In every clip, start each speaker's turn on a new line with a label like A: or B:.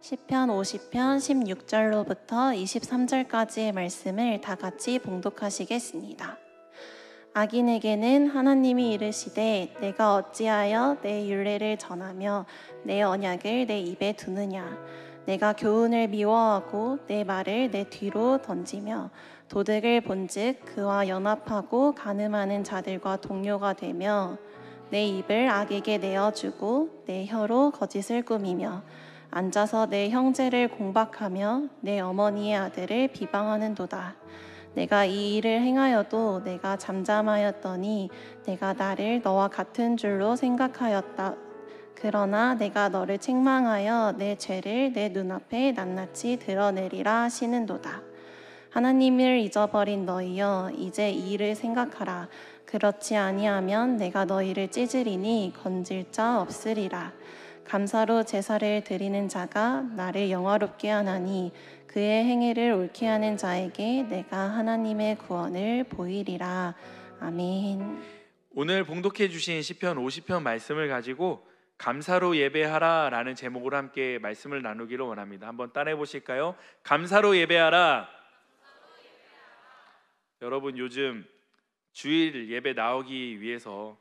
A: 시편 50편 16절로부터 23절까지의 말씀을 다 같이 봉독하시겠습니다. 악인에게는 하나님이 이르시되 내가 어찌하여 내 율례를 전하며 내 언약을 내 입에 두느냐. 내가 교훈을 미워하고 내 말을 내 뒤로 던지며 도둑을 본즉 그와 연합하고 간음하는 자들과 동료가 되며 내 입을 악에게 내어주고 내 혀로 거짓을 꾸미며 앉아서 내 형제를 공박하며 내 어머니의 아들을 비방하는도다. 내가 이 일을 행하여도 내가 잠잠하였더니 내가 나를 너와 같은 줄로 생각하였다. 그러나 내가 너를 책망하여 내 죄를 내 눈앞에 낱낱이 드러내리라 하시는도다. 하나님을 잊어버린 너희여, 이제 이 일을 생각하라. 그렇지 아니하면 내가 너희를 찢으리니 건질 자 없으리라. 감사로 제사를 드리는 자가 나를 영화롭게 하나니 그의 행위를 옳게 하는 자에게 내가 하나님의 구원을 보이리라. 아멘.
B: 오늘 봉독해 주신 시편 50편 말씀을 가지고 감사로 예배하라 라는 제목으로 함께 말씀을 나누기를 원합니다. 한번 따라해 보실까요? 감사로 예배하라. 여러분, 요즘 주일 예배 나오기 위해서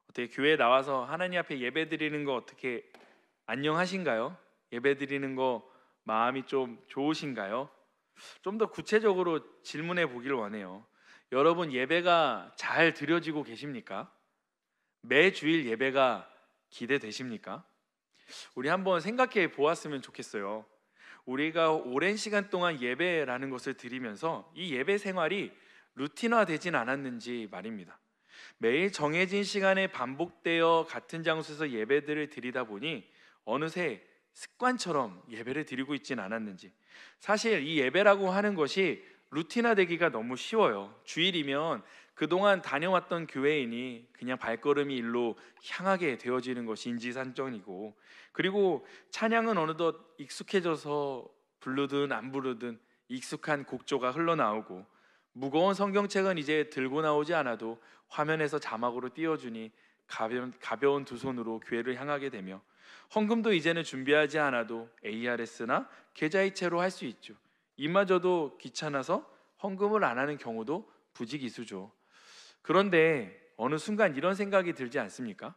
B: 어떻게 교회에 나와서 하나님 앞에 예배 드리는 거 어떻게 안녕하신가요? 예배 드리는 거 마음이 좀 좋으신가요? 좀 더 구체적으로 질문해 보기를 원해요. 여러분, 예배가 잘 드려지고 계십니까? 매 주일 예배가 기대되십니까? 우리 한번 생각해 보았으면 좋겠어요. 우리가 오랜 시간 동안 예배라는 것을 드리면서 이 예배 생활이 루틴화 되진 않았는지 말입니다. 매일 정해진 시간에 반복되어 같은 장소에서 예배들을 드리다 보니 어느새 습관처럼 예배를 드리고 있진 않았는지. 사실 이 예배라고 하는 것이 루틴화되기가 너무 쉬워요. 주일이면 그동안 다녀왔던 교회인이 그냥 발걸음이 일로 향하게 되어지는 것이 인지상정이고, 그리고 찬양은 어느덧 익숙해져서 부르든 안 부르든 익숙한 곡조가 흘러나오고, 무거운 성경책은 이제 들고 나오지 않아도 화면에서 자막으로 띄워주니 가벼운 두 손으로 교회를 향하게 되며, 헌금도 이제는 준비하지 않아도 ARS나 계좌이체로 할 수 있죠. 이마저도 귀찮아서 헌금을 안 하는 경우도 부지기수죠. 그런데 어느 순간 이런 생각이 들지 않습니까?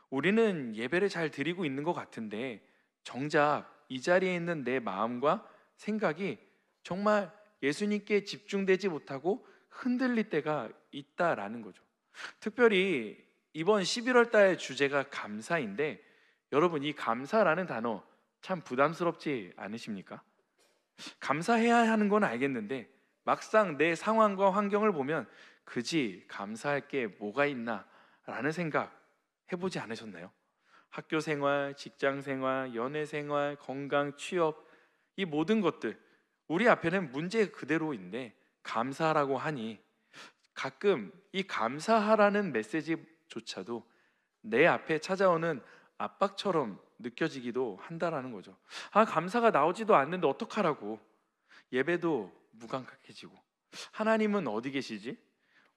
B: 우리는 예배를 잘 드리고 있는 것 같은데 정작 이 자리에 있는 내 마음과 생각이 정말 예수님께 집중되지 못하고 흔들릴 때가 있다라는 거죠. 특별히 이번 11월 달 주제가 감사인데, 여러분, 이 감사라는 단어 참 부담스럽지 않으십니까? 감사해야 하는 건 알겠는데 막상 내 상황과 환경을 보면 그지 감사할 게 뭐가 있나 라는 생각 해보지 않으셨나요? 학교 생활, 직장 생활, 연애 생활, 건강, 취업, 이 모든 것들 우리 앞에는 문제 그대로인데 감사라고 하니 가끔 이 감사하라는 메시지조차도 내 앞에 찾아오는 압박처럼 느껴지기도 한다라는 거죠. 감사가 나오지도 않는데 어떡하라고. 예배도 무감각해지고, 하나님은 어디 계시지?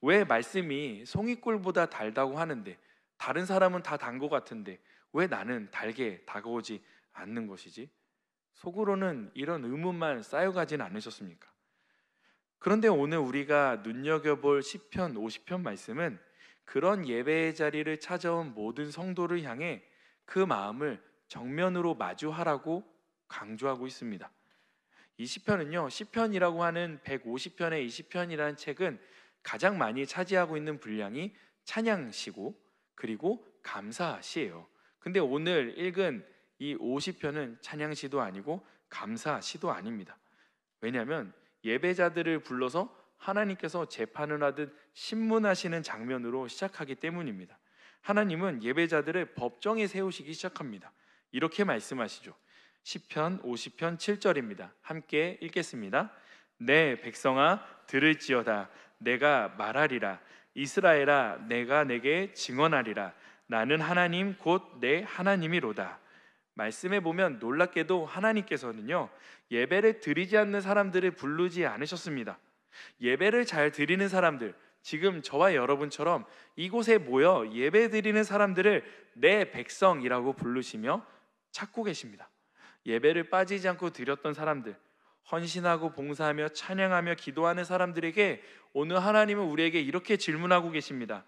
B: 왜 말씀이 송이꿀보다 달다고 하는데 다른 사람은 다 단 것 같은데 왜 나는 달게 다가오지 않는 것이지? 속으로는 이런 의문만 쌓여가진 않으셨습니까? 그런데 오늘 우리가 눈여겨볼 시편 50편 말씀은 그런 예배의 자리를 찾아온 모든 성도를 향해 그 마음을 정면으로 마주하라고 강조하고 있습니다. 이 시편은요, 시편이라고 하는 150편의 이 시편이라는 책은 가장 많이 차지하고 있는 분량이 찬양시고 그리고 감사시예요. 근데 오늘 읽은 이 50편은 찬양시도 아니고 감사시도 아닙니다. 왜냐하면 예배자들을 불러서 하나님께서 재판을 하듯 신문하시는 장면으로 시작하기 때문입니다. 하나님은 예배자들을 법정에 세우시기 시작합니다. 이렇게 말씀하시죠. 시편 50편 7절입니다. 함께 읽겠습니다. 내 백성아 들을지어다. 내가 말하리라. 이스라엘아 내가 내게 증언하리라. 나는 하나님 곧 내 하나님이로다. 말씀에 보면 놀랍게도 하나님께서는요, 예배를 드리지 않는 사람들을 부르지 않으셨습니다. 예배를 잘 드리는 사람들, 지금 저와 여러분처럼 이곳에 모여 예배 드리는 사람들을 내 백성이라고 부르시며 찾고 계십니다. 예배를 빠지지 않고 드렸던 사람들, 헌신하고 봉사하며 찬양하며 기도하는 사람들에게 오늘 하나님은 우리에게 이렇게 질문하고 계십니다.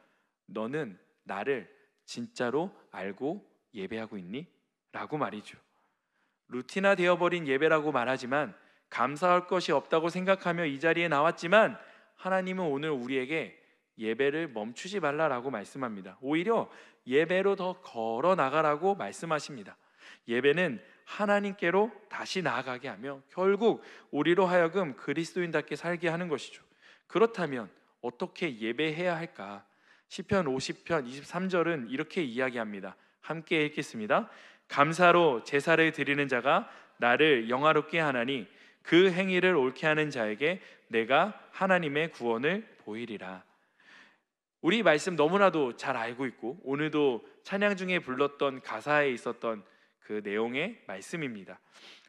B: 너는 나를 진짜로 알고 예배하고 있니? 라고 말이죠. 루틴화 되어버린 예배라고 말하지만 감사할 것이 없다고 생각하며 이 자리에 나왔지만 하나님은 오늘 우리에게 예배를 멈추지 말라라고 말씀합니다. 오히려 예배로 더 걸어 나가라고 말씀하십니다. 예배는 하나님께로 다시 나아가게 하며 결국 우리로 하여금 그리스도인답게 살게 하는 것이죠. 그렇다면 어떻게 예배해야 할까? 시편 50편 23절은 이렇게 이야기합니다. 함께 읽겠습니다. 감사로 제사를 드리는 자가 나를 영화롭게 하나니 그 행위를 옳게 하는 자에게 내가 하나님의 구원을 보이리라. 우리 말씀 너무나도 잘 알고 있고 오늘도 찬양 중에 불렀던 가사에 있었던 그 내용의 말씀입니다.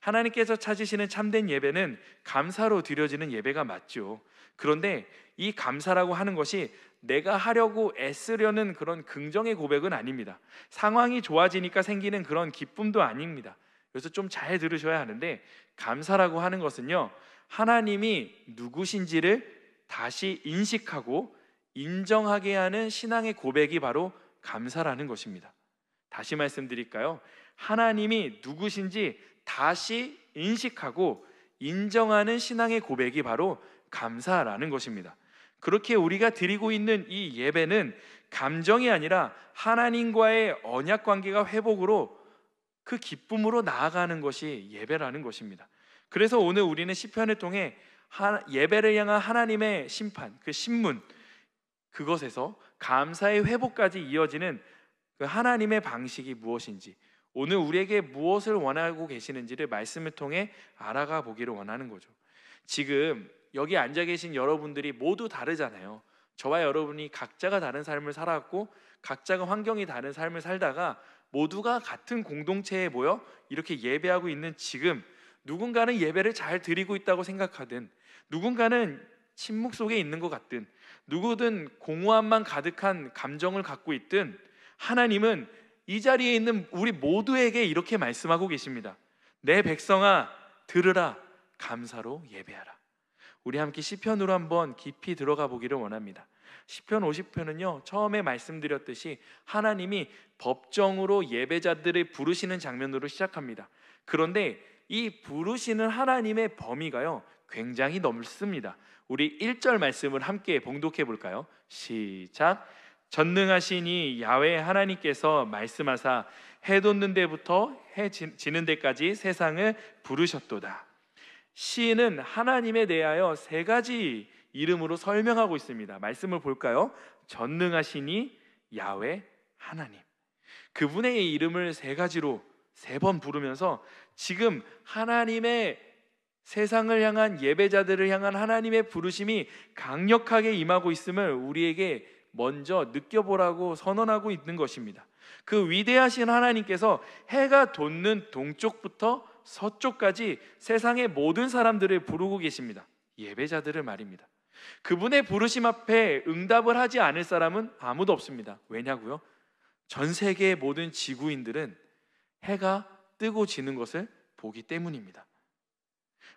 B: 하나님께서 찾으시는 참된 예배는 감사로 드려지는 예배가 맞죠. 그런데 이 감사라고 하는 것이 내가 하려고 애쓰려는 그런 긍정의 고백은 아닙니다. 상황이 좋아지니까 생기는 그런 기쁨도 아닙니다. 그래서 좀 잘 들으셔야 하는데, 감사라고 하는 것은요, 하나님이 누구신지를 다시 인식하고 인정하게 하는 신앙의 고백이 바로 감사라는 것입니다. 다시 말씀드릴까요? 하나님이 누구신지 다시 인식하고 인정하는 신앙의 고백이 바로 감사라는 것입니다. 그렇게 우리가 드리고 있는 이 예배는 감정이 아니라 하나님과의 언약 관계가 회복으로 그 기쁨으로 나아가는 것이 예배라는 것입니다. 그래서 오늘 우리는 시편을 통해 예배를 향한 하나님의 심판, 그 신문, 그것에서 감사의 회복까지 이어지는 그 하나님의 방식이 무엇인지, 오늘 우리에게 무엇을 원하고 계시는지를 말씀을 통해 알아가 보기를 원하는 거죠. 지금 여기 앉아 계신 여러분들이 모두 다르잖아요. 저와 여러분이 각자가 다른 삶을 살아왔고 각자가 환경이 다른 삶을 살다가 모두가 같은 공동체에 모여 이렇게 예배하고 있는 지금, 누군가는 예배를 잘 드리고 있다고 생각하든, 누군가는 침묵 속에 있는 것 같든, 누구든 공허함만 가득한 감정을 갖고 있든, 하나님은 이 자리에 있는 우리 모두에게 이렇게 말씀하고 계십니다. 내 백성아 들으라, 감사로 예배하라. 우리 함께 시편으로 한번 깊이 들어가 보기를 원합니다. 시편 50편은요, 처음에 말씀드렸듯이 하나님이 법정으로 예배자들을 부르시는 장면으로 시작합니다. 그런데 이 부르시는 하나님의 범위가요 굉장히 넓습니다. 우리 1절 말씀을 함께 봉독해 볼까요? 시작. 전능하신 이 야훼 하나님께서 말씀하사 해 돋는 데부터 해 지는 데까지 세상을 부르셨도다. 시인은 하나님에 대하여 세 가지 이름으로 설명하고 있습니다. 말씀을 볼까요? 전능하시니 야훼 하나님, 그분의 이름을 세 가지로 세 번 부르면서 지금 하나님의 세상을 향한 예배자들을 향한 하나님의 부르심이 강력하게 임하고 있음을 우리에게 먼저 느껴보라고 선언하고 있는 것입니다. 그 위대하신 하나님께서 해가 돋는 동쪽부터 서쪽까지 세상의 모든 사람들을 부르고 계십니다. 예배자들을 말입니다. 그분의 부르심 앞에 응답을 하지 않을 사람은 아무도 없습니다. 왜냐고요? 전 세계의 모든 지구인들은 해가 뜨고 지는 것을 보기 때문입니다.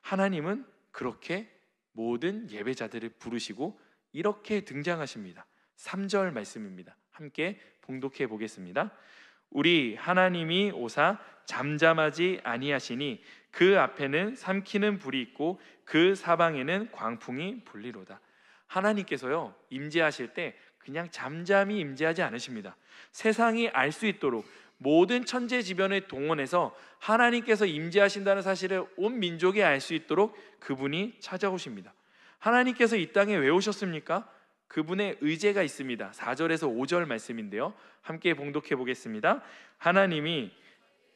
B: 하나님은 그렇게 모든 예배자들을 부르시고 이렇게 등장하십니다. 3절 말씀입니다. 함께 봉독해 보겠습니다. 우리 하나님이 오사 잠잠하지 아니하시니 그 앞에는 삼키는 불이 있고 그 사방에는 광풍이 불리로다. 하나님께서요 임재하실 때 그냥 잠잠히 임재하지 않으십니다. 세상이 알 수 있도록 모든 천재지변을 동원해서 하나님께서 임재하신다는 사실을 온 민족이 알 수 있도록 그분이 찾아오십니다. 하나님께서 이 땅에 왜 오셨습니까? 그분의 의제가 있습니다. 4절에서 5절 말씀인데요, 함께 봉독해 보겠습니다. 하나님이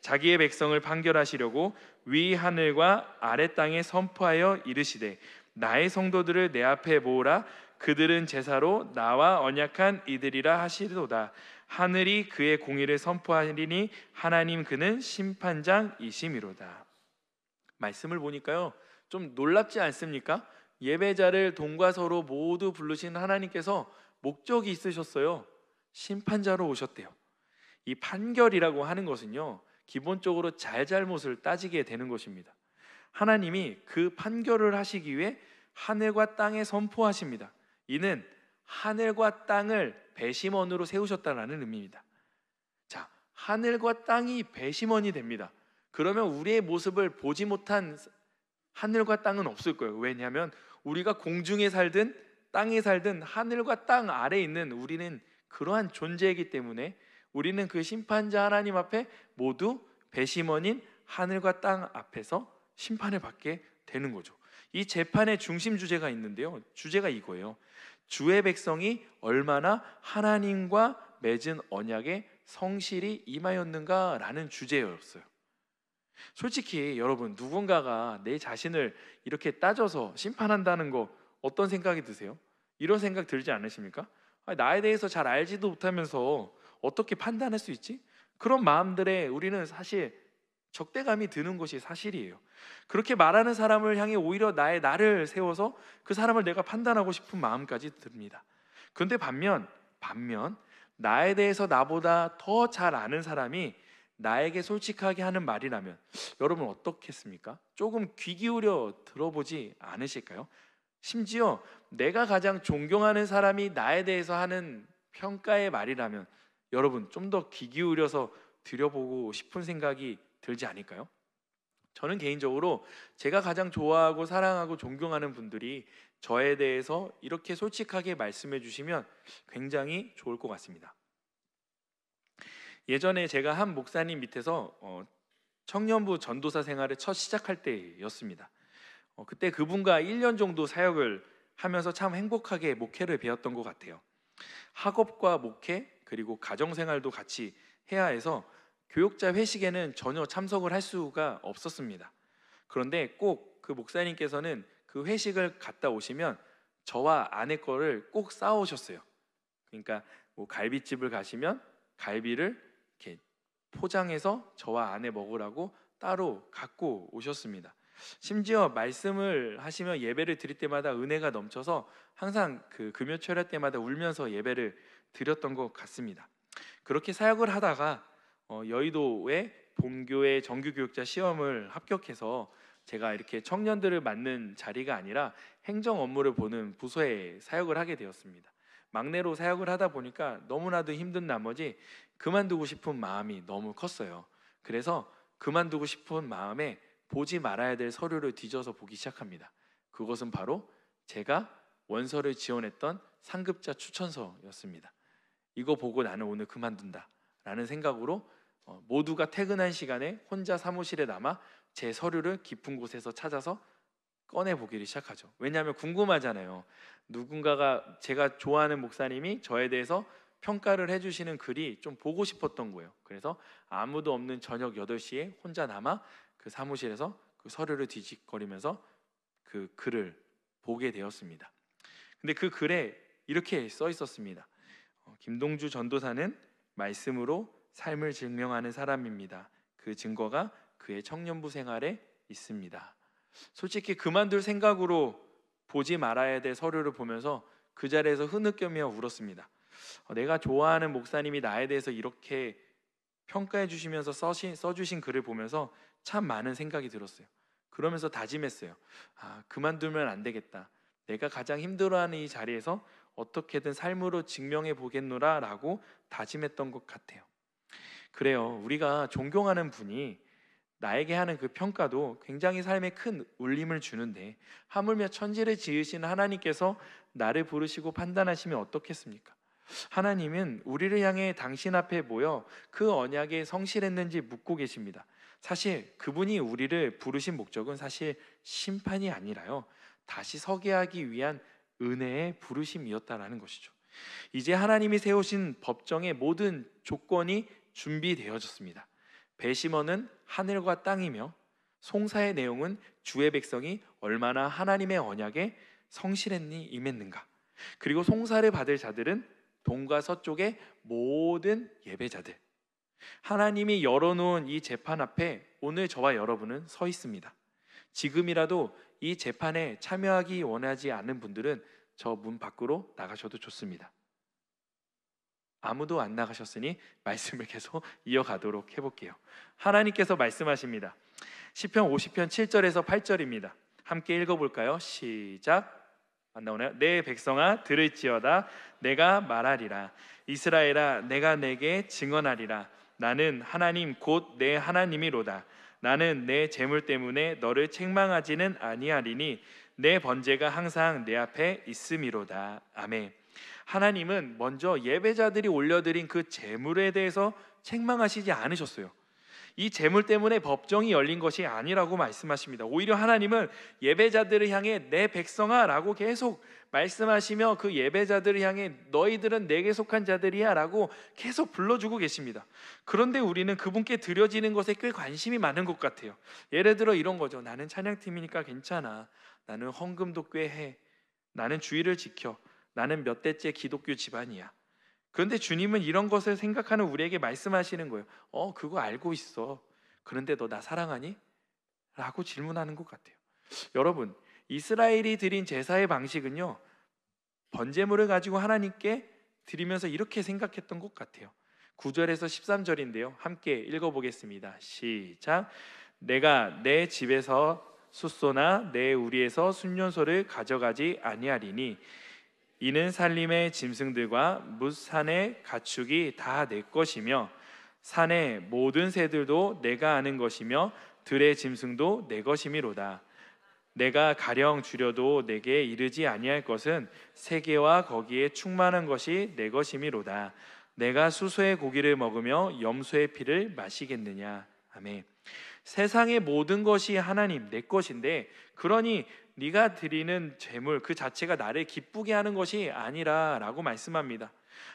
B: 자기의 백성을 판결하시려고 위 하늘과 아래 땅에 선포하여 이르시되 나의 성도들을 내 앞에 모으라. 그들은 제사로 나와 언약한 이들이라 하시도다. 하늘이 그의 공의를 선포하리니 하나님 그는 심판장이심이로다. 말씀을 보니까요 좀 놀랍지 않습니까? 예배자를 동과서로 모두 부르신 하나님께서 목적이 있으셨어요. 심판자로 오셨대요. 이 판결이라고 하는 것은요 기본적으로 잘잘못을 따지게 되는 것입니다. 하나님이 그 판결을 하시기 위해 하늘과 땅에 선포하십니다. 이는 하늘과 땅을 배심원으로 세우셨다라는 의미입니다. 자, 하늘과 땅이 배심원이 됩니다. 그러면 우리의 모습을 보지 못한 하늘과 땅은 없을 거예요. 왜냐하면 우리가 공중에 살든 땅에 살든 하늘과 땅 아래에 있는 우리는 그러한 존재이기 때문에 우리는 그 심판자 하나님 앞에 모두 배심원인 하늘과 땅 앞에서 심판을 받게 되는 거죠. 이 재판의 중심 주제가 있는데요. 주제가 이거예요. 주의 백성이 얼마나 하나님과 맺은 언약에 성실히 임하였는가라는 주제였어요. 솔직히 여러분, 누군가가 내 자신을 이렇게 따져서 심판한다는 거 어떤 생각이 드세요? 이런 생각 들지 않으십니까? 나에 대해서 잘 알지도 못하면서 어떻게 판단할 수 있지? 그런 마음들에 우리는 사실 적대감이 드는 것이 사실이에요. 그렇게 말하는 사람을 향해 오히려 나를 세워서 그 사람을 내가 판단하고 싶은 마음까지 듭니다. 그런데 반면 나에 대해서 나보다 더 잘 아는 사람이 나에게 솔직하게 하는 말이라면 여러분 어떻겠습니까? 조금 귀 기울여 들어보지 않으실까요? 심지어 내가 가장 존경하는 사람이 나에 대해서 하는 평가의 말이라면 여러분 좀 더 귀 기울여서 들여보고 싶은 생각이 들지 않을까요? 저는 개인적으로 제가 가장 좋아하고 사랑하고 존경하는 분들이 저에 대해서 이렇게 솔직하게 말씀해 주시면 굉장히 좋을 것 같습니다. 예전에 제가 한 목사님 밑에서 청년부 전도사 생활을 첫 시작할 때였습니다. 그때 그분과 1년 정도 사역을 하면서 참 행복하게 목회를 배웠던 것 같아요. 학업과 목회 그리고 가정생활도 같이 해야 해서 교육자 회식에는 전혀 참석을 할 수가 없었습니다. 그런데 꼭 그 목사님께서는 그 회식을 갔다 오시면 저와 아내 거를 꼭 싸오셨어요. 그러니까 뭐 갈비집을 가시면 갈비를 이렇게 포장해서 저와 아내 먹으라고 따로 갖고 오셨습니다. 심지어 말씀을 하시며 예배를 드릴 때마다 은혜가 넘쳐서 항상 그 금요철야 때마다 울면서 예배를 드렸던 것 같습니다. 그렇게 사역을 하다가 여의도의 본교회 정규교육자 시험을 합격해서 제가 이렇게 청년들을 맡는 자리가 아니라 행정 업무를 보는 부서에 사역을 하게 되었습니다. 막내로 사역을 하다 보니까 너무나도 힘든 나머지 그만두고 싶은 마음이 너무 컸어요. 그래서 그만두고 싶은 마음에 보지 말아야 될 서류를 뒤져서 보기 시작합니다. 그것은 바로 제가 원서를 지원했던 상급자 추천서였습니다. 이거 보고 나는 오늘 그만둔다 라는 생각으로 모두가 퇴근한 시간에 혼자 사무실에 남아 제 서류를 깊은 곳에서 찾아서 꺼내보기를 시작하죠. 왜냐하면 궁금하잖아요. 누군가가 제가 좋아하는 목사님이 저에 대해서 평가를 해주시는 글이 좀 보고 싶었던 거예요. 그래서 아무도 없는 저녁 8시에 혼자 남아 그 사무실에서 그 서류를 뒤적거리면서 그 글을 보게 되었습니다. 근데 그 글에 이렇게 써 있었습니다. 김동주 전도사는 말씀으로 삶을 증명하는 사람입니다. 그 증거가 그의 청년부 생활에 있습니다. 솔직히 그만둘 생각으로 보지 말아야 될 서류를 보면서 그 자리에서 흐느끼며 울었습니다. 내가 좋아하는 목사님이 나에 대해서 이렇게 평가해 주시면서 써주신 글을 보면서 참 많은 생각이 들었어요. 그러면서 다짐했어요. 그만두면 안 되겠다. 내가 가장 힘들어하는 이 자리에서 어떻게든 삶으로 증명해 보겠노라 라고 다짐했던 것 같아요. 그래요. 우리가 존경하는 분이 나에게 하는 그 평가도 굉장히 삶에 큰 울림을 주는데 하물며 천지를 지으신 하나님께서 나를 부르시고 판단하시면 어떻겠습니까? 하나님은 우리를 향해 당신 앞에 모여 그 언약에 성실했는지 묻고 계십니다. 사실 그분이 우리를 부르신 목적은 사실 심판이 아니라요, 다시 서게 하기 위한 은혜의 부르심이었다라는 것이죠. 이제 하나님이 세우신 법정의 모든 조건이 준비되어졌습니다. 배심원은 하늘과 땅이며 송사의 내용은 주의 백성이 얼마나 하나님의 언약에 성실했니 임했는가, 그리고 송사를 받을 자들은 동과 서쪽의 모든 예배자들. 하나님이 열어놓은 이 재판 앞에 오늘 저와 여러분은 서 있습니다. 지금이라도 이 재판에 참여하기 원하지 않는 분들은 저 문 밖으로 나가셔도 좋습니다. 아무도 안 나가셨으니 말씀을 계속 이어가도록 해볼게요. 하나님께서 말씀하십니다. 시편 50편 7절에서 8절입니다. 함께 읽어볼까요? 시작. 안 나오나요? 내 백성아 들을지어다. 내가 말하리라. 이스라엘아 내가 내게 증언하리라. 나는 하나님 곧 내 하나님이로다. 나는 내 재물 때문에 너를 책망하지는 아니하리니 내 번제가 항상 내 앞에 있음이로다. 아멘. 하나님은 먼저 예배자들이 올려드린 그 재물에 대해서 책망하시지 않으셨어요. 이 재물 때문에 법정이 열린 것이 아니라고 말씀하십니다. 오히려 하나님은 예배자들을 향해 내 백성아 라고 계속 말씀하시며 그 예배자들을 향해 너희들은 내게 속한 자들이야 라고 계속 불러주고 계십니다. 그런데 우리는 그분께 드려지는 것에 꽤 관심이 많은 것 같아요. 예를 들어 이런 거죠. 나는 찬양팀이니까 괜찮아. 나는 헌금도 꽤 해. 나는 주의를 지켜. 나는 몇 대째 기독교 집안이야. 그런데 주님은 이런 것을 생각하는 우리에게 말씀하시는 거예요. 그거 알고 있어. 그런데 너 나 사랑하니? 라고 질문하는 것 같아요. 여러분, 이스라엘이 드린 제사의 방식은요, 번제물을 가지고 하나님께 드리면서 이렇게 생각했던 것 같아요. 9절에서 13절인데요, 함께 읽어보겠습니다. 시작. 내가 내 집에서 숫소나 내 우리에서 순년소를 가져가지 아니하리니 이는 살림의 짐승들과 뭇산의 가축이 다 내 것이며 산의 모든 새들도 내가 아는 것이며 들의 짐승도 내 것이미로다. 내가 가령 주려도 내게 이르지 아니할 것은 세계와 거기에 충만한 것이 내 것이미로다. 내가 수소의 고기를 먹으며 염소의 피를 마시겠느냐. 아멘. 세상의 모든 것이 하나님 내 것인데, 그러니 네가 드리는 재물 그 자체가 나를 기쁘게 하는 것이 아니라 라고 말씀합니다.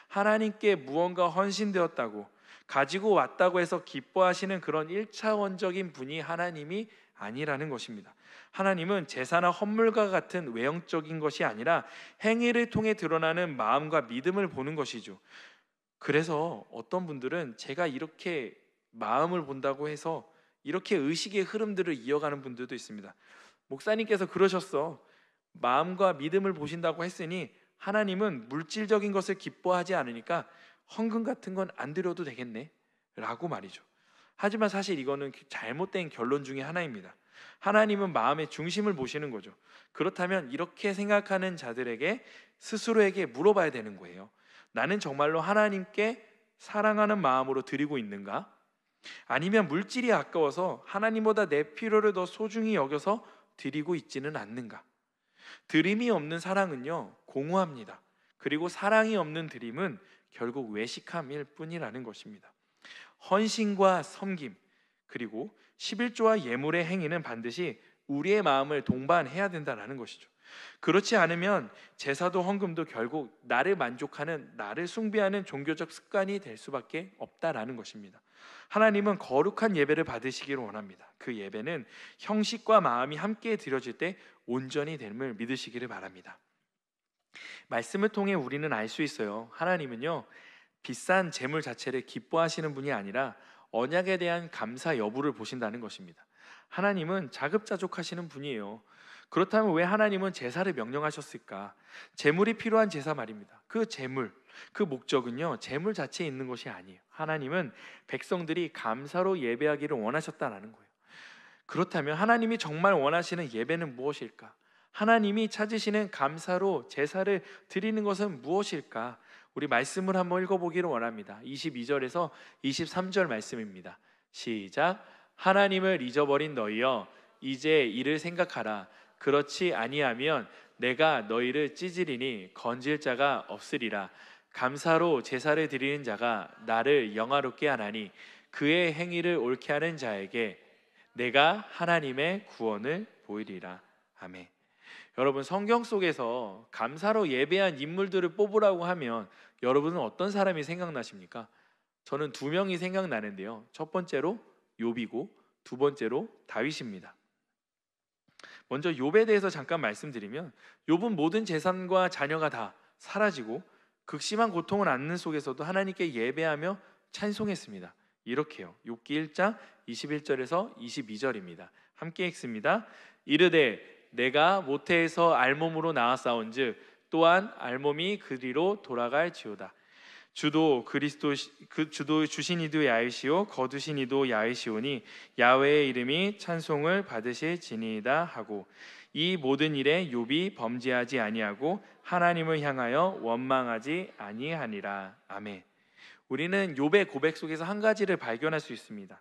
B: 하나님께 무언가 헌신되었다고 가지고 왔다고 해서 기뻐하시는 그런 1차원적인 분이 하나님이 아니라는 것입니다. 하나님은 제사나 헌물과 같은 외형적인 것이 아니라 행위를 통해 드러나는 마음과 믿음을 보는 것이죠. 그래서 어떤 분들은 제가 이렇게 마음을 본다고 해서 이렇게 의식의 흐름들을 이어가는 분들도 있습니다. 목사님께서 그러셨어. 마음과 믿음을 보신다고 했으니 하나님은 물질적인 것을 기뻐하지 않으니까 헌금 같은 건 안 드려도 되겠네 라고 말이죠. 하지만 사실 이거는 잘못된 결론 중에 하나입니다. 하나님은 마음의 중심을 보시는 거죠. 그렇다면 이렇게 생각하는 자들에게 스스로에게 물어봐야 되는 거예요. 나는 정말로 하나님께 사랑하는 마음으로 드리고 있는가? 아니면 물질이 아까워서 하나님보다 내 필요를 더 소중히 여겨서 드리고 있지는 않는가? 드림이 없는 사랑은요, 공허합니다. 그리고 사랑이 없는 드림은 결국 외식함일 뿐이라는 것입니다. 헌신과 섬김, 그리고 11조와 예물의 행위는 반드시 우리의 마음을 동반해야 된다는 것이죠. 그렇지 않으면 제사도 헌금도 결국 나를 만족하는, 나를 숭배하는 종교적 습관이 될 수밖에 없다라는 것입니다. 하나님은 거룩한 예배를 받으시기를 원합니다. 그 예배는 형식과 마음이 함께 드려질 때 온전히 됨을 믿으시기를 바랍니다. 말씀을 통해 우리는 알 수 있어요. 하나님은요, 비싼 재물 자체를 기뻐하시는 분이 아니라 언약에 대한 감사 여부를 보신다는 것입니다. 하나님은 자급자족하시는 분이에요. 그렇다면 왜 하나님은 제사를 명령하셨을까? 재물이 필요한 제사 말입니다. 그 재물, 그 목적은요, 재물 자체에 있는 것이 아니에요. 하나님은 백성들이 감사로 예배하기를 원하셨다는 거예요. 그렇다면 하나님이 정말 원하시는 예배는 무엇일까? 하나님이 찾으시는 감사로 제사를 드리는 것은 무엇일까? 우리 말씀을 한번 읽어보기를 원합니다. 22절에서 23절 말씀입니다. 시작. 하나님을 잊어버린 너희여, 이제 이를 생각하라. 그렇지 아니하면 내가 너희를 찢으리니 건질 자가 없으리라. 감사로 제사를 드리는 자가 나를 영화롭게 하나니 그의 행위를 옳게 하는 자에게 내가 하나님의 구원을 보이리라. 아멘. 여러분, 성경 속에서 감사로 예배한 인물들을 뽑으라고 하면 여러분은 어떤 사람이 생각나십니까? 저는 두 명이 생각나는데요. 첫 번째로 욥이고 두 번째로 다윗입니다. 먼저 욥에 대해서 잠깐 말씀드리면, 욥은 모든 재산과 자녀가 다 사라지고 극심한 고통을 안는 속에서도 하나님께 예배하며 찬송했습니다. 이렇게요. 욥기 1장 21절에서 22절입니다. 함께 읽습니다. 이르되 내가 모태에서 알몸으로 나왔사온즉 또한 알몸이 그리로 돌아갈지어다. 주도 그리스도 그 주도 주신 이도 야훼시오 거두신 이도 야훼시오니 야훼의 이름이 찬송을 받으실지니이다 하고 이 모든 일에 욥이 범죄하지 아니하고 하나님을 향하여 원망하지 아니하니라. 아멘. 우리는 욥의 고백 속에서 한 가지를 발견할 수 있습니다.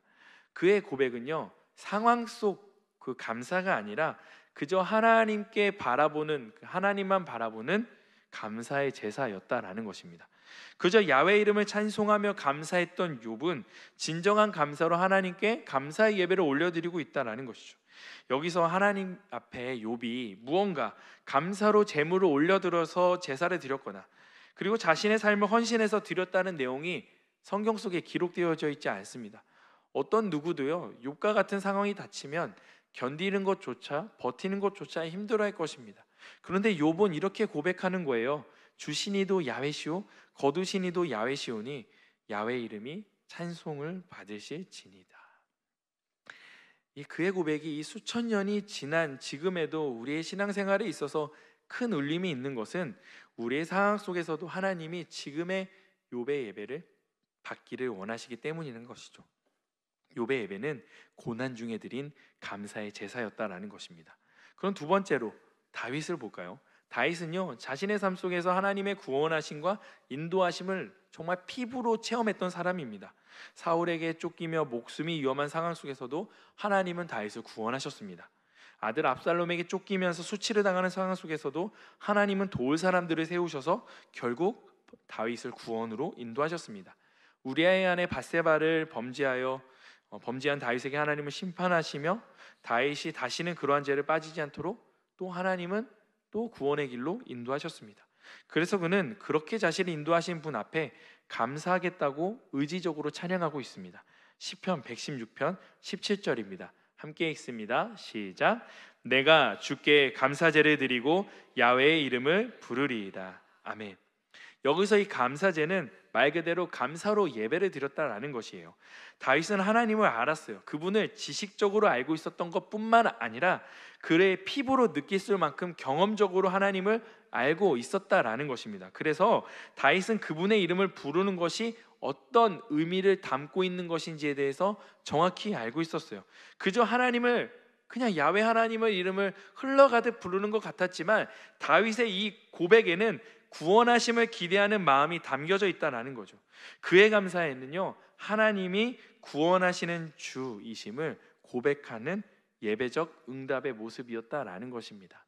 B: 그의 고백은요, 상황 속 그 감사가 아니라 그저 하나님께 바라보는, 하나님만 바라보는 감사의 제사였다라는 것입니다. 그저 야훼 이름을 찬송하며 감사했던 욥은 진정한 감사로 하나님께 감사의 예배를 올려드리고 있다라는 것이죠. 여기서 하나님 앞에 욥이 무언가 감사로 제물을 올려들어서 제사를 드렸거나 그리고 자신의 삶을 헌신해서 드렸다는 내용이 성경 속에 기록되어져 있지 않습니다. 어떤 누구도요, 욥과 같은 상황이 닥치면 견디는 것조차, 버티는 것조차 힘들어할 것입니다. 그런데 욥은 이렇게 고백하는 거예요. 주신 이도 야훼시오 거두신 이도 야훼시오니 야훼 이름이 찬송을 받으실지니이다. 이 그의 고백이 이 수천 년이 지난 지금에도 우리의 신앙생활에 있어서 큰 울림이 있는 것은 우리의 상황 속에서도 하나님이 지금의 욥의 예배를 받기를 원하시기 때문인 것이죠. 욥의 예배는 고난 중에 드린 감사의 제사였다라는 것입니다. 그럼 두 번째로 다윗을 볼까요? 다윗은요, 자신의 삶 속에서 하나님의 구원하심과 인도하심을 정말 피부로 체험했던 사람입니다. 사울에게 쫓기며 목숨이 위험한 상황 속에서도 하나님은 다윗을 구원하셨습니다. 아들 압살롬에게 쫓기면서 수치를 당하는 상황 속에서도 하나님은 도울 사람들을 세우셔서 결국 다윗을 구원으로 인도하셨습니다. 우리아의 아내 밧세바를 범죄한 다윗에게 하나님은 심판하시며 다윗이 다시는 그러한 죄를 빠지지 않도록 또 하나님은 또 구원의 길로 인도하셨습니다. 그래서 그는 그렇게 자신을 인도하신 분 앞에 감사하겠다고 의지적으로 찬양하고 있습니다. 시편 116편 17절입니다. 함께 읽습니다. 시작. 내가 주께 감사제를 드리고 야훼의 이름을 부르리이다. 아멘. 여기서 이 감사제는 말 그대로 감사로 예배를 드렸다라는 것이에요. 다윗은 하나님을 알았어요. 그분을 지식적으로 알고 있었던 것뿐만 아니라 그의 피부로 느낄 만큼 경험적으로 하나님을 알고 있었다라는 것입니다. 그래서 다윗은 그분의 이름을 부르는 것이 어떤 의미를 담고 있는 것인지에 대해서 정확히 알고 있었어요. 그저 하나님을 그냥 야훼 하나님의 이름을 흘러가듯 부르는 것 같았지만 다윗의 이 고백에는 구원하심을 기대하는 마음이 담겨져 있다는 거죠. 그의 감사에는요, 하나님이 구원하시는 주이심을 고백하는 예배적 응답의 모습이었다라는 것입니다.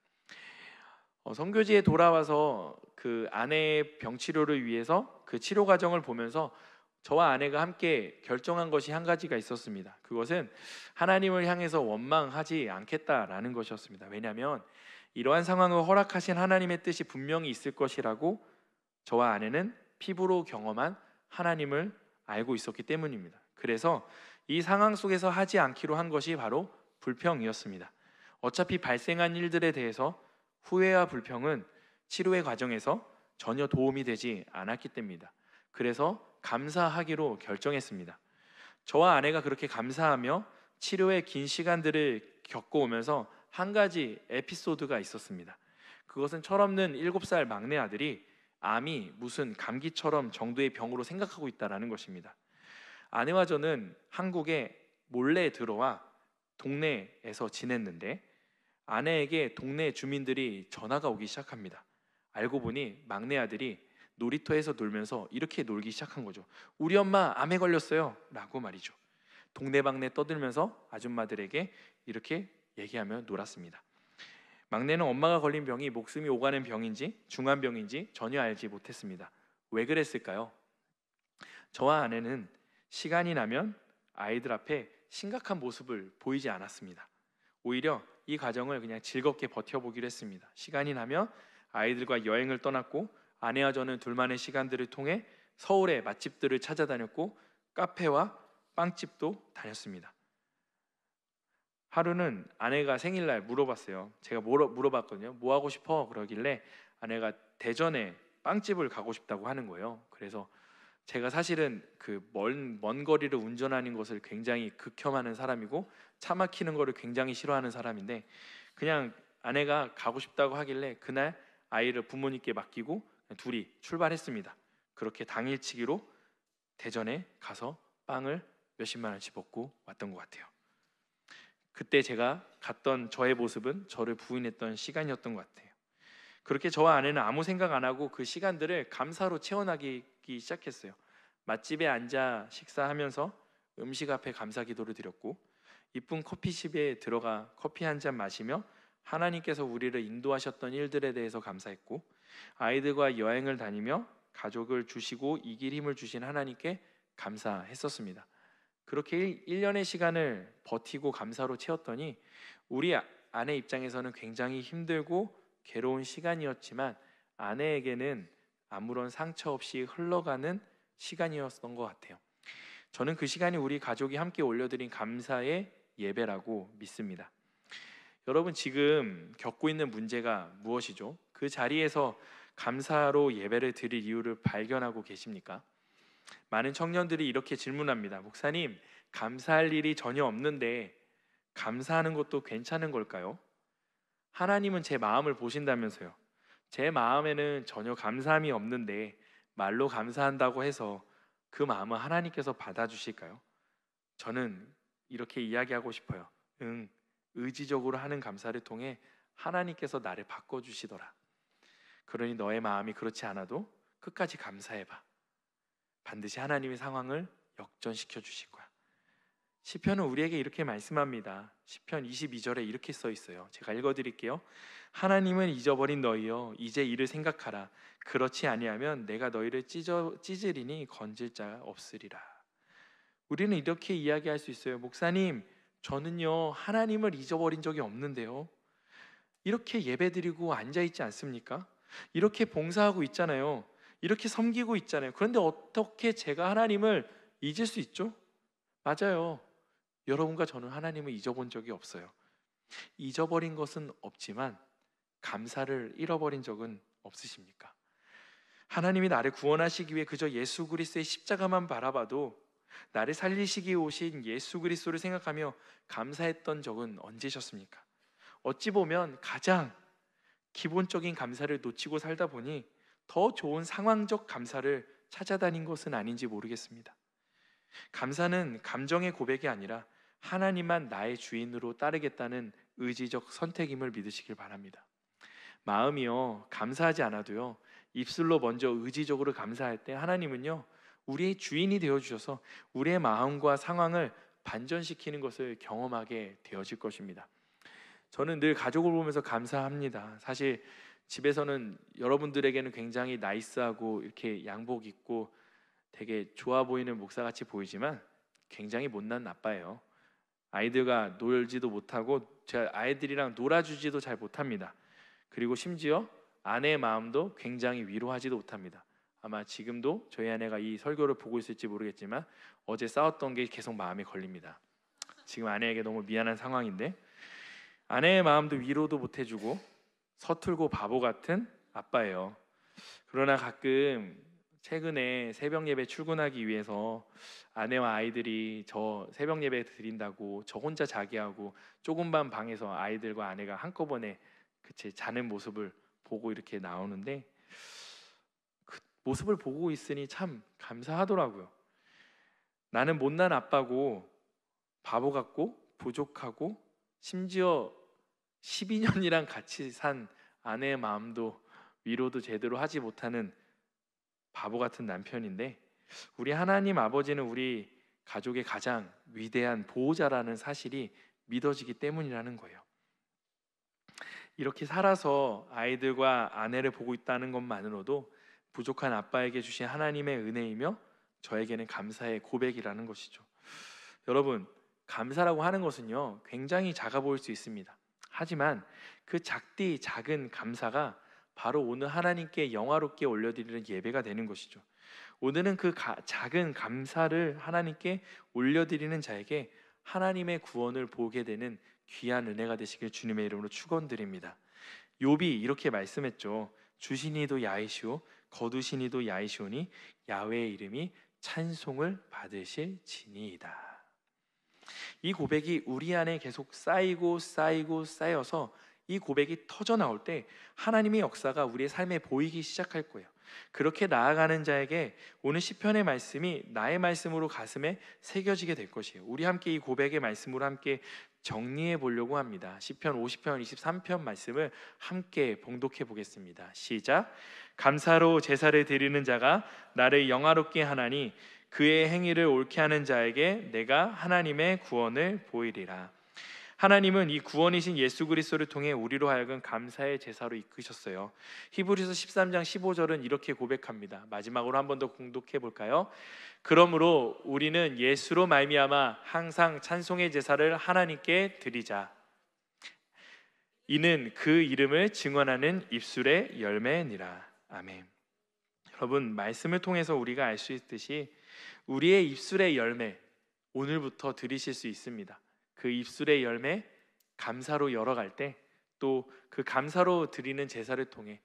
B: 선교지에 돌아와서 그 아내의 병치료를 위해서 그 치료 과정을 보면서 저와 아내가 함께 결정한 것이 한 가지가 있었습니다. 그것은 하나님을 향해서 원망하지 않겠다라는 것이었습니다. 왜냐하면 이러한 상황을 허락하신 하나님의 뜻이 분명히 있을 것이라고 저와 아내는 피부로 경험한 하나님을 알고 있었기 때문입니다. 그래서 이 상황 속에서 하지 않기로 한 것이 바로 불평이었습니다. 어차피 발생한 일들에 대해서 후회와 불평은 치료의 과정에서 전혀 도움이 되지 않았기 때문입니다. 그래서 감사하기로 결정했습니다. 저와 아내가 그렇게 감사하며 치료의 긴 시간들을 겪어오면서 한 가지 에피소드가 있었습니다. 그것은 철없는 7살 막내 아들이 암이 무슨 감기처럼 정도의 병으로 생각하고 있다는 것입니다. 아내와 저는 한국에 몰래 들어와 동네에서 지냈는데 아내에게 동네 주민들이 전화가 오기 시작합니다. 알고 보니 막내 아들이 놀이터에서 놀면서 이렇게 놀기 시작한 거죠. 우리 엄마 암에 걸렸어요 라고 말이죠. 동네방네 떠들면서 아줌마들에게 이렇게 얘기하며 놀았습니다. 막내는 엄마가 걸린 병이 목숨이 오가는 병인지 중환병인지 전혀 알지 못했습니다. 왜 그랬을까요? 저와 아내는 시간이 나면 아이들 앞에 심각한 모습을 보이지 않았습니다. 오히려 이 과정을 그냥 즐겁게 버텨보기로 했습니다. 시간이 나면 아이들과 여행을 떠났고 아내와 저는 둘만의 시간들을 통해 서울의 맛집들을 찾아다녔고 카페와 빵집도 다녔습니다. 하루는 아내가 생일날 물어봤어요. 제가 물어봤거든요. 뭐 하고 싶어? 그러길래 아내가 대전에 빵집을 가고 싶다고 하는 거예요. 그래서 제가 사실은 그 먼 거리를 운전하는 것을 굉장히 극혐하는 사람이고 차 막히는 거를 굉장히 싫어하는 사람인데 그냥 아내가 가고 싶다고 하길래 그날 아이를 부모님께 맡기고 둘이 출발했습니다. 그렇게 당일치기로 대전에 가서 빵을 몇십만 원씩 먹고 왔던 것 같아요. 그때 제가 갔던 저의 모습은 저를 부인했던 시간이었던 것 같아요. 그렇게 저와 아내는 아무 생각 안 하고 그 시간들을 감사로 채워나가기 시작했어요. 맛집에 앉아 식사하면서 음식 앞에 감사 기도를 드렸고, 이쁜 커피숍에 들어가 커피 한 잔 마시며 하나님께서 우리를 인도하셨던 일들에 대해서 감사했고, 아이들과 여행을 다니며 가족을 주시고 이길 힘을 주신 하나님께 감사했었습니다. 그렇게 1년의 시간을 버티고 감사로 채웠더니 우리 아내 입장에서는 굉장히 힘들고 괴로운 시간이었지만 아내에게는 아무런 상처 없이 흘러가는 시간이었던 것 같아요. 저는 그 시간이 우리 가족이 함께 올려드린 감사의 예배라고 믿습니다. 여러분, 지금 겪고 있는 문제가 무엇이죠? 그 자리에서 감사로 예배를 드릴 이유를 발견하고 계십니까? 많은 청년들이 이렇게 질문합니다. 목사님, 감사할 일이 전혀 없는데 감사하는 것도 괜찮은 걸까요? 하나님은 제 마음을 보신다면서요. 제 마음에는 전혀 감사함이 없는데 말로 감사한다고 해서 그 마음은 하나님께서 받아주실까요? 저는 이렇게 이야기하고 싶어요. 의지적으로 하는 감사를 통해 하나님께서 나를 바꿔주시더라. 그러니 너의 마음이 그렇지 않아도 끝까지 감사해봐. 반드시 하나님의 상황을 역전시켜 주실 거야. 시편은 우리에게 이렇게 말씀합니다. 시편 22절에 이렇게 써 있어요. 제가 읽어드릴게요. 하나님은 잊어버린 너희여 이제 이를 생각하라. 그렇지 아니하면 내가 너희를 찢으리니 건질 자 없으리라. 우리는 이렇게 이야기할 수 있어요. 목사님, 저는요 하나님을 잊어버린 적이 없는데요. 이렇게 예배드리고 앉아있지 않습니까? 이렇게 봉사하고 있잖아요. 이렇게 섬기고 있잖아요. 그런데 어떻게 제가 하나님을 잊을 수 있죠? 맞아요. 여러분과 저는 하나님을 잊어본 적이 없어요. 잊어버린 것은 없지만 감사를 잃어버린 적은 없으십니까? 하나님이 나를 구원하시기 위해 그저 예수 그리스도의 십자가만 바라봐도 나를 살리시기 위해 오신 예수 그리스도를 생각하며 감사했던 적은 언제셨습니까? 어찌 보면 가장 기본적인 감사를 놓치고 살다 보니 더 좋은 상황적 감사를 찾아다닌 것은 아닌지 모르겠습니다. 감사는 감정의 고백이 아니라 하나님만 나의 주인으로 따르겠다는 의지적 선택임을 믿으시길 바랍니다. 마음이요 감사하지 않아도요 입술로 먼저 의지적으로 감사할 때 하나님은요 우리의 주인이 되어주셔서 우리의 마음과 상황을 반전시키는 것을 경험하게 되어질 것입니다. 저는 늘 가족을 보면서 감사합니다. 사실 집에서는 여러분들에게는 굉장히 나이스하고 이렇게 양복 입고 되게 좋아 보이는 목사같이 보이지만 굉장히 못난 아빠예요. 아이들과 놀지도 못하고 제가 아이들이랑 놀아주지도 잘 못합니다. 그리고 심지어 아내의 마음도 굉장히 위로하지도 못합니다. 아마 지금도 저희 아내가 이 설교를 보고 있을지 모르겠지만 어제 싸웠던 게 계속 마음에 걸립니다. 지금 아내에게 너무 미안한 상황인데 아내의 마음도 위로도 못해주고 서툴고 바보 같은 아빠예요. 그러나 가끔 최근에 새벽 예배 출근하기 위해서 아내와 아이들이 저 새벽 예배 드린다고 저 혼자 자게 하고 조금 반 방에서 아이들과 아내가 한꺼번에 자는 모습을 보고 이렇게 나오는데 그 모습을 보고 있으니 참 감사하더라고요. 나는 못난 아빠고 바보 같고 부족하고 심지어 12년이랑 같이 산 아내의 마음도 위로도 제대로 하지 못하는 바보 같은 남편인데 우리 하나님 아버지는 우리 가족의 가장 위대한 보호자라는 사실이 믿어지기 때문이라는 거예요. 이렇게 살아서 아이들과 아내를 보고 있다는 것만으로도 부족한 아빠에게 주신 하나님의 은혜이며 저에게는 감사의 고백이라는 것이죠. 여러분, 감사라고 하는 것은요 굉장히 작아 보일 수 있습니다. 하지만 그 작은 감사가 바로 오늘 하나님께 영화롭게 올려드리는 예배가 되는 것이죠. 오늘은 그 작은 감사를 하나님께 올려드리는 자에게 하나님의 구원을 보게 되는 귀한 은혜가 되시길 주님의 이름으로 축원드립니다. 욥이 이렇게 말씀했죠. 주시니도 야이시오 거두시니도 야이시오니 야훼의 이름이 찬송을 받으실지니이다. 이 고백이 우리 안에 계속 쌓여서 이 고백이 터져 나올 때 하나님의 역사가 우리의 삶에 보이기 시작할 거예요. 그렇게 나아가는 자에게 오늘 시편의 말씀이 나의 말씀으로 가슴에 새겨지게 될 것이에요. 우리 함께 이 고백의 말씀으로 함께 정리해 보려고 합니다. 시편 50편 23편 말씀을 함께 봉독해 보겠습니다. 시작. 감사로 제사를 드리는 자가 나를 영화롭게 하나니 그의 행위를 옳게 하는 자에게 내가 하나님의 구원을 보이리라. 하나님은 이 구원이신 예수 그리스도를 통해 우리로 하여금 감사의 제사로 이끄셨어요. 히브리서 13장 15절은 이렇게 고백합니다. 마지막으로 한 번 더 공독해 볼까요? 그러므로 우리는 예수로 말미암아 항상 찬송의 제사를 하나님께 드리자. 이는 그 이름을 증언하는 입술의 열매니라. 아멘. 여러분, 말씀을 통해서 우리가 알 수 있듯이 우리의 입술의 열매 오늘부터 드리실 수 있습니다. 그 입술의 열매 감사로 열어갈 때 또 그 감사로 드리는 제사를 통해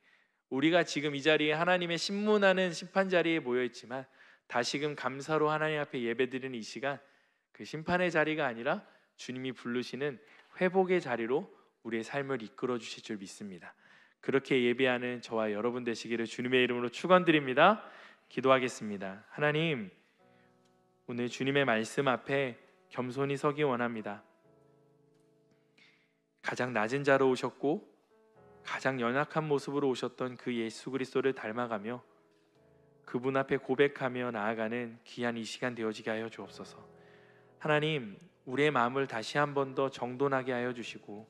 B: 우리가 지금 이 자리에 하나님의 심문하는 심판 자리에 모여 있지만 다시금 감사로 하나님 앞에 예배드리는 이 시간, 그 심판의 자리가 아니라 주님이 부르시는 회복의 자리로 우리의 삶을 이끌어 주실 줄 믿습니다. 그렇게 예배하는 저와 여러분 되시기를 주님의 이름으로 축원드립니다. 기도하겠습니다. 하나님, 오늘 주님의 말씀 앞에 겸손히 서기 원합니다. 가장 낮은 자로 오셨고 가장 연약한 모습으로 오셨던 그 예수 그리스도를 닮아가며 그분 앞에 고백하며 나아가는 귀한 이 시간 되어지게 하여 주옵소서. 하나님, 우리의 마음을 다시 한 번 더 정돈하게 하여 주시고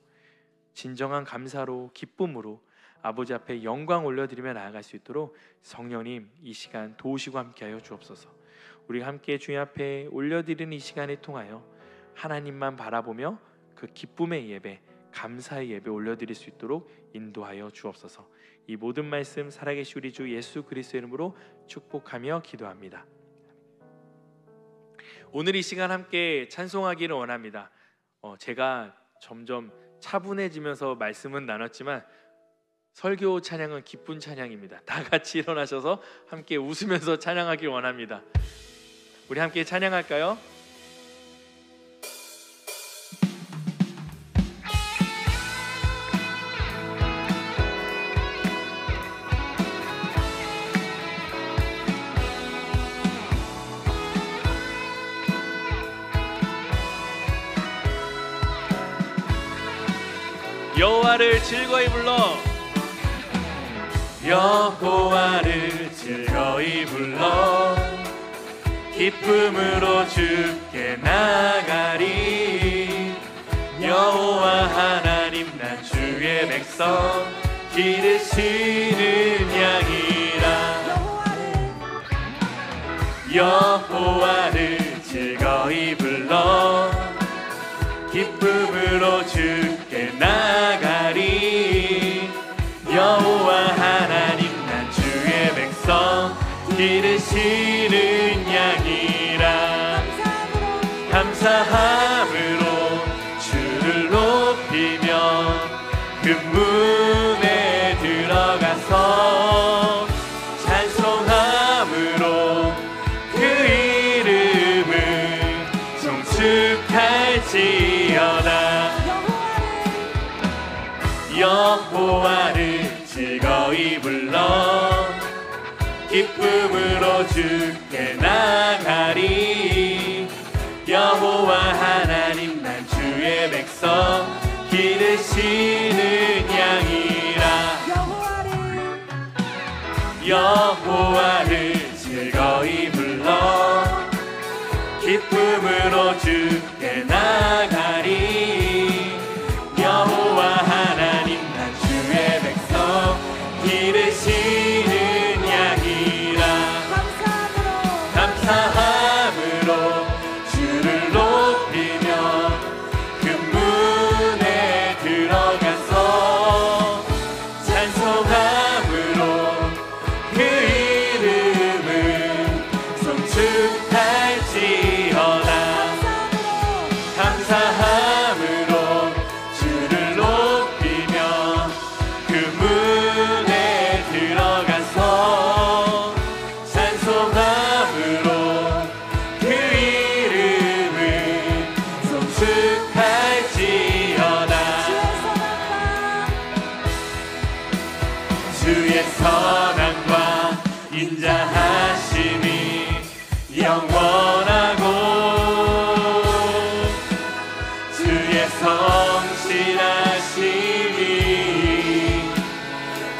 B: 진정한 감사로 기쁨으로 아버지 앞에 영광 올려드리며 나아갈 수 있도록 성령님 이 시간 도우시고 함께하여 주옵소서. 우리가 함께 주님 앞에 올려드리는 이 시간을 통하여 하나님만 바라보며 그 기쁨의 예배, 감사의 예배 올려드릴 수 있도록 인도하여 주옵소서. 이 모든 말씀 살아계신 우리 주 예수 그리스도의 이름으로 축복하며 기도합니다. 오늘 이 시간 함께 찬송하기를 원합니다. 제가 점점 차분해지면서 말씀은 나눴지만 설교 찬양은 기쁜 찬양입니다. 다 같이 일어나셔서 함께 웃으면서 찬양하길 원합니다. 우리 함께 찬양할까요? 여호와를 즐거이 불러, 여호와를 즐거이 불러 기쁨으로 주께 나가리. 여호와 하나님 난 주의 백성 기르시는 양이라. 여호와를 즐거이 불러 기쁨으로 주께 나가리. 여호와 하나님 난 주의 백성 기르시는 양이라. 감사함으로 주를 높이며 그 문에 들어가서 찬송함으로 그 이름을 송축할지어다. 여호와를 즐거이 불러 기쁨으로 주께 나가리. 여호와 하나님 난 주의 백성 기르시는 양이라. 여호와를 즐거이 불러 기쁨으로 주께 나가리. 여호와 하나님 난 주의 백성 기르시는 양이라. 감사함으로 주를 높이며 그 문에 들어가서 찬송함으로 그 이름을 송축할지어다. 감사함으로 주를 높이며 그 문에 들어가서 찬송함으로 그 이름을 송축할지어다. 주의 선함과 인자하심이 영원하고 주의 성실하심이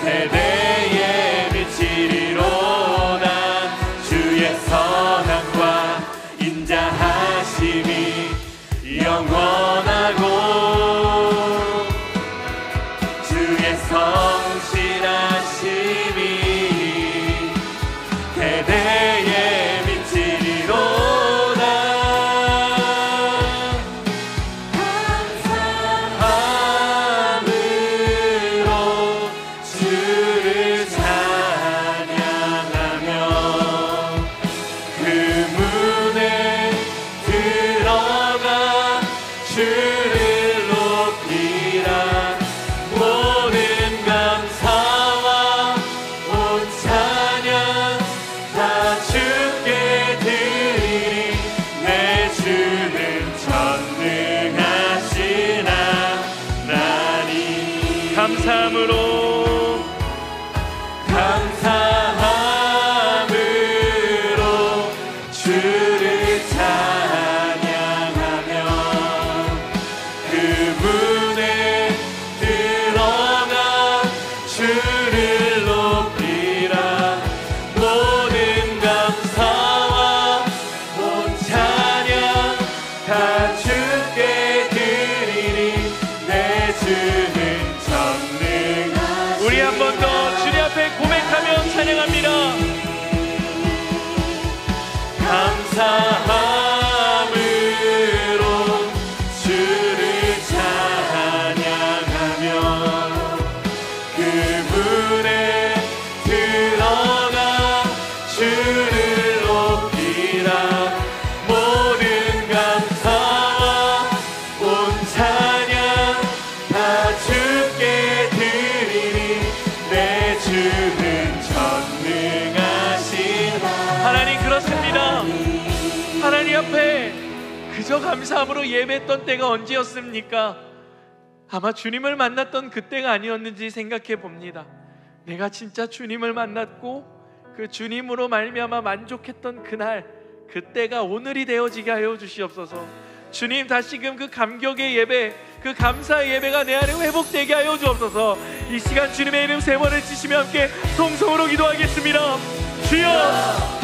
B: 대대에 미치리로다. 주의 선함과 인자하심이 영원하고 주의 성실하심이 대대에 미치리로다. 감사함으로 주를 찬양하며 그 문에 들어가 주를 높이라. 모든 감사와 온 찬양 다 주께 드리리. 내 주는 전능하신 하나님. 감사함으로 주를 찬양하며 그 문에 들어가 주를 높이라. 모든 감사와 온 찬양 다 주께 드리리. 내 주는 전능하신. 우리 한 번 더 주님 앞에 고백하며 찬양합니다. 감사함으로 주를 찬양하며 그 문에 들어가 주를 높이라. 모든 감사와 온 찬양 다 주께 드리리. 내 주는 전능하신 하나님. 그렇습니다. 하나님 앞에 그저 감사함으로 예배했던 때가 언제였습니까? 아마 주님을 만났던 그때가 아니었는지 생각해 봅니다. 내가 진짜 주님을 만났고 그 주님으로 말미암아 만족했던 그날, 그때가 오늘이 되어지게 하여 주시옵소서. 주님, 다시금 그 감격의 예배, 그 감사의 예배가 내 안에 회복되게 하여 주옵소서. 이 시간 주님의 이름 세 번을 치시며 함께 통성으로 기도하겠습니다. 주여